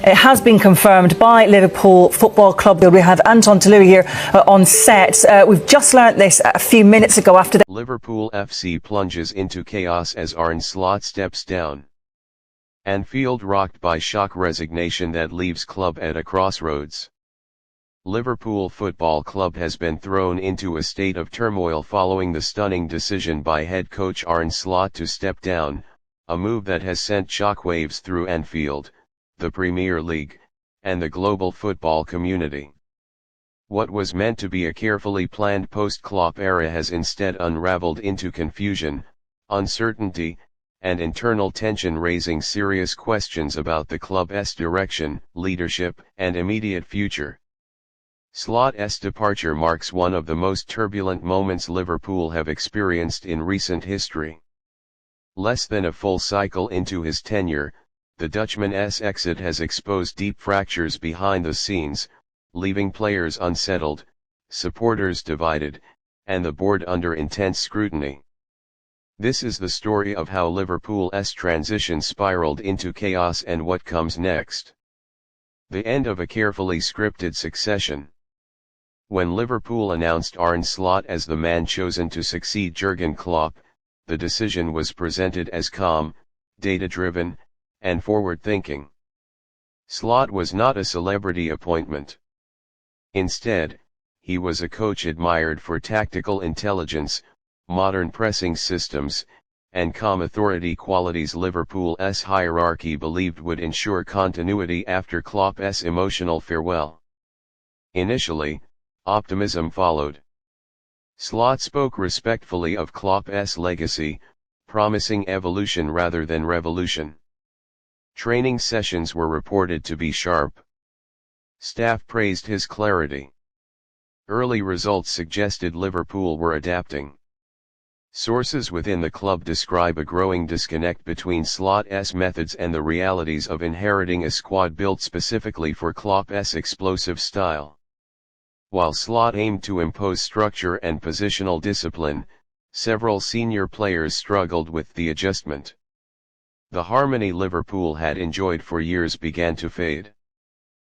It has been confirmed by Liverpool Football Club. We have Anton Talluri here on set. We've just learnt this a few minutes ago after the Liverpool FC plunges into chaos as Arne Slot steps down. Anfield rocked by shock resignation that leaves club at a crossroads. Liverpool Football Club has been thrown into a state of turmoil following the stunning decision by head coach Arne Slot to step down, a move that has sent shockwaves through Anfield, the Premier League, and the global football community. What was meant to be a carefully planned post-Klopp era has instead unraveled into confusion, uncertainty, and internal tension, raising serious questions about the club's direction, leadership, and immediate future. Slot's departure marks one of the most turbulent moments Liverpool have experienced in recent history. Less than a full cycle into his tenure, the Dutchman's exit has exposed deep fractures behind the scenes, leaving players unsettled, supporters divided, and the board under intense scrutiny. This is the story of how Liverpool's transition spiraled into chaos and what comes next. The end of a carefully scripted succession. When Liverpool announced Arne Slot as the man chosen to succeed Jürgen Klopp, the decision was presented as calm, data-driven, and forward-thinking. Slot was not a celebrity appointment. Instead, he was a coach admired for tactical intelligence, modern pressing systems, and calm authority, qualities Liverpool's hierarchy believed would ensure continuity after Klopp's emotional farewell. Initially, optimism followed. Slot spoke respectfully of Klopp's legacy, promising evolution rather than revolution. Training sessions were reported to be sharp. Staff praised his clarity. Early results suggested Liverpool were adapting. Sources within the club describe a growing disconnect between Slot's methods and the realities of inheriting a squad built specifically for Klopp's explosive style. While Slot aimed to impose structure and positional discipline, several senior players struggled with the adjustment. The harmony Liverpool had enjoyed for years began to fade.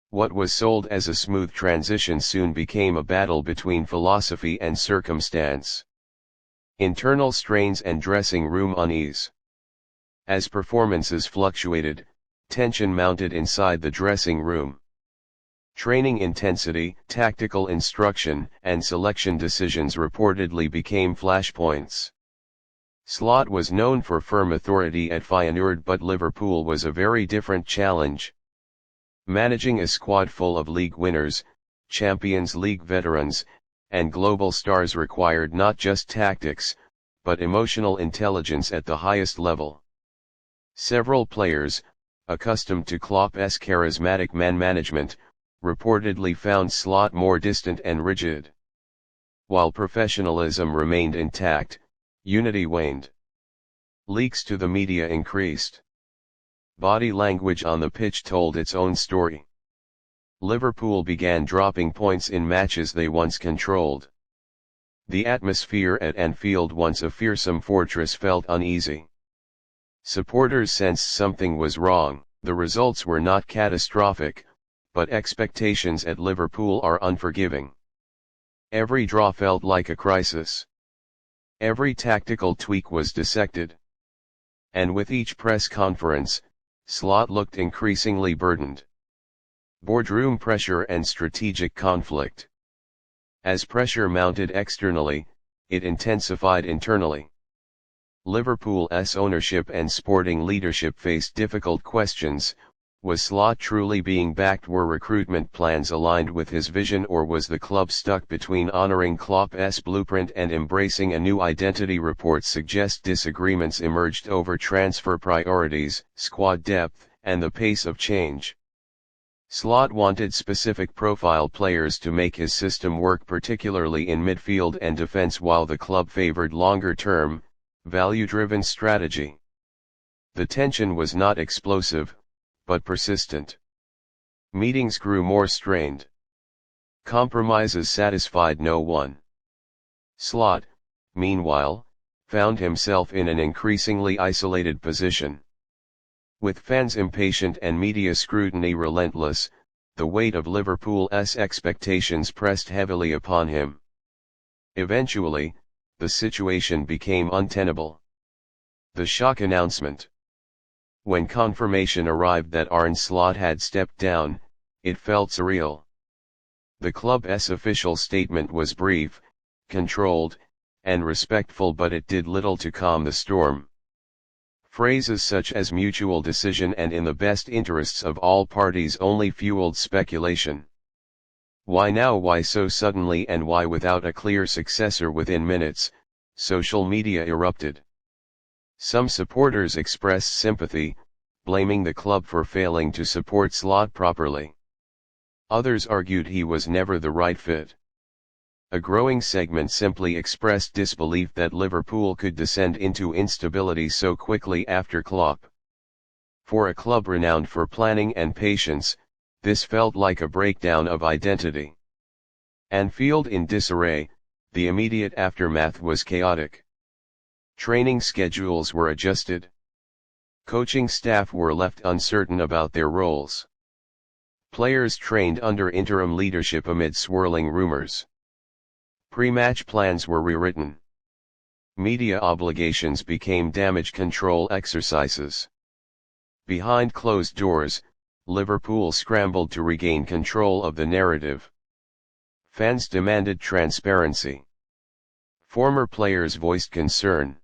What was sold as a smooth transition soon became a battle between philosophy and circumstance. Internal strains and dressing room unease. As performances fluctuated, tension mounted inside the dressing room. Training intensity, tactical instruction, and selection decisions reportedly became flashpoints. Slot was known for firm authority at Feyenoord, but Liverpool was a very different challenge. Managing a squad full of league winners, Champions League veterans, and global stars required not just tactics, but emotional intelligence at the highest level. Several players, accustomed to Klopp's charismatic man management, reportedly found Slot more distant and rigid. While professionalism remained intact, unity waned. Leaks to the media increased. Body language on the pitch told its own story. Liverpool began dropping points in matches they once controlled. The atmosphere at Anfield, once a fearsome fortress, felt uneasy. Supporters sensed something was wrong. The results were not catastrophic, but expectations at Liverpool are unforgiving. Every draw felt like a crisis. Every tactical tweak was dissected. And with each press conference, Slot looked increasingly burdened. Boardroom pressure and strategic conflict. As pressure mounted externally, it intensified internally. Liverpool's ownership and sporting leadership faced difficult questions. Was Slot truly being backed? Were recruitment plans aligned with his vision, or was the club stuck between honoring Klopp's blueprint and embracing a new identity? Reports suggest disagreements emerged over transfer priorities, squad depth, and the pace of change. Slot wanted specific profile players to make his system work, particularly in midfield and defense, while the club favored longer-term, value-driven strategy. The tension was not explosive, but persistent. Meetings grew more strained. Compromises satisfied no one. Slot, meanwhile, found himself in an increasingly isolated position. With fans impatient and media scrutiny relentless, the weight of Liverpool's expectations pressed heavily upon him. Eventually, the situation became untenable. The shock announcement. When confirmation arrived that Arne Slot had stepped down, it felt surreal. The club's official statement was brief, controlled, and respectful, but it did little to calm the storm. Phrases such as mutual decision and in the best interests of all parties only fueled speculation. Why now? Why so suddenly? And why without a clear successor? Within minutes, social media erupted. Some supporters expressed sympathy, blaming the club for failing to support Slot properly. Others argued he was never the right fit. A growing segment simply expressed disbelief that Liverpool could descend into instability so quickly after Klopp. For a club renowned for planning and patience, this felt like a breakdown of identity. Anfield in disarray, the immediate aftermath was chaotic. Training schedules were adjusted. Coaching staff were left uncertain about their roles. Players trained under interim leadership amid swirling rumors. Pre-match plans were rewritten. Media obligations became damage control exercises. Behind closed doors, Liverpool scrambled to regain control of the narrative. Fans demanded transparency. Former players voiced concern.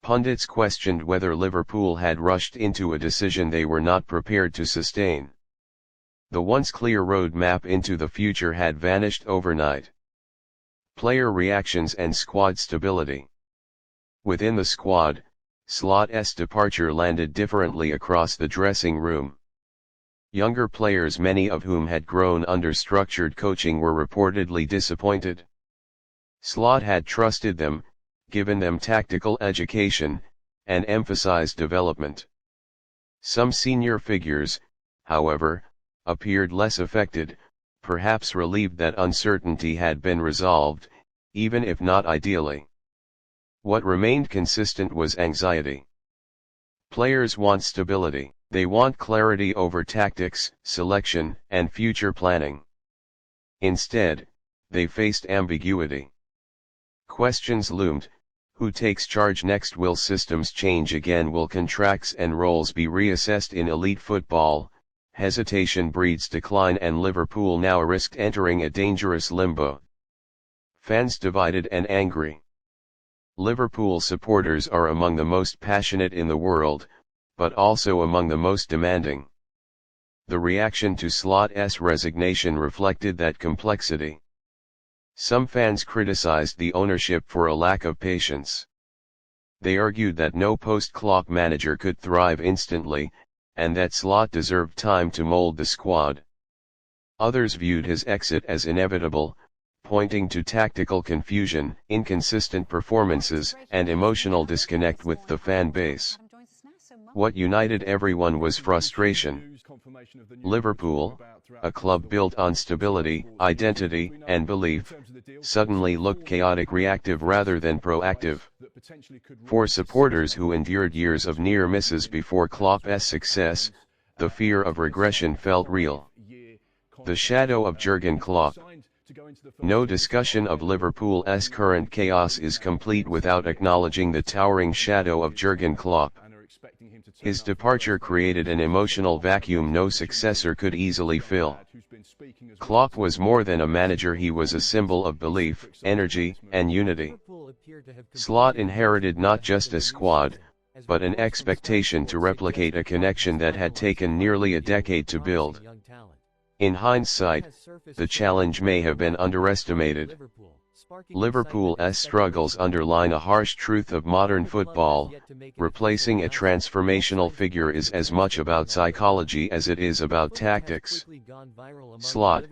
Pundits questioned whether Liverpool had rushed into a decision they were not prepared to sustain. The once clear road map into the future had vanished overnight. Player reactions and squad stability. Within the squad, Slot's departure landed differently across the dressing room. Younger players, many of whom had grown under structured coaching, were reportedly disappointed. Slot had trusted them, given them tactical education, and emphasized development. Some senior figures, however, appeared less affected, perhaps relieved that uncertainty had been resolved, even if not ideally. What remained consistent was anxiety. Players want stability. They want clarity over tactics, selection, and future planning. Instead, they faced ambiguity. Questions loomed: who takes charge next? Will systems change again? Will contracts and roles be reassessed in elite football? Hesitation breeds decline, and Liverpool now risked entering a dangerous limbo. Fans divided and angry. Liverpool supporters are among the most passionate in the world, but also among the most demanding. The reaction to Slot's resignation reflected that complexity. Some fans criticized the ownership for a lack of patience. They argued that no post-Klopp manager could thrive instantly, and that Slot deserved time to mold the squad. Others viewed his exit as inevitable, pointing to tactical confusion, inconsistent performances, and emotional disconnect with the fan base. What united everyone was frustration. Liverpool, a club built on stability, identity, and belief, suddenly looked chaotic, reactive rather than proactive. For supporters who endured years of near misses before Klopp's success, the fear of regression felt real. The shadow of Jürgen Klopp. No discussion of Liverpool's current chaos is complete without acknowledging the towering shadow of Jürgen Klopp. His departure created an emotional vacuum no successor could easily fill. Klopp was more than a manager, he was a symbol of belief, energy, and unity. Slot inherited not just a squad, but an expectation to replicate a connection that had taken nearly a decade to build. In hindsight, the challenge may have been underestimated. Liverpool's struggles underline a harsh truth of modern football: replacing a transformational figure is as much about psychology as it is about tactics. Slot,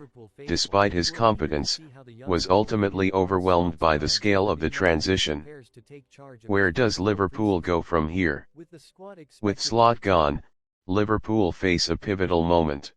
despite his competence, was ultimately overwhelmed by the scale of the transition. Where does Liverpool go from here? With Slot gone, Liverpool face a pivotal moment.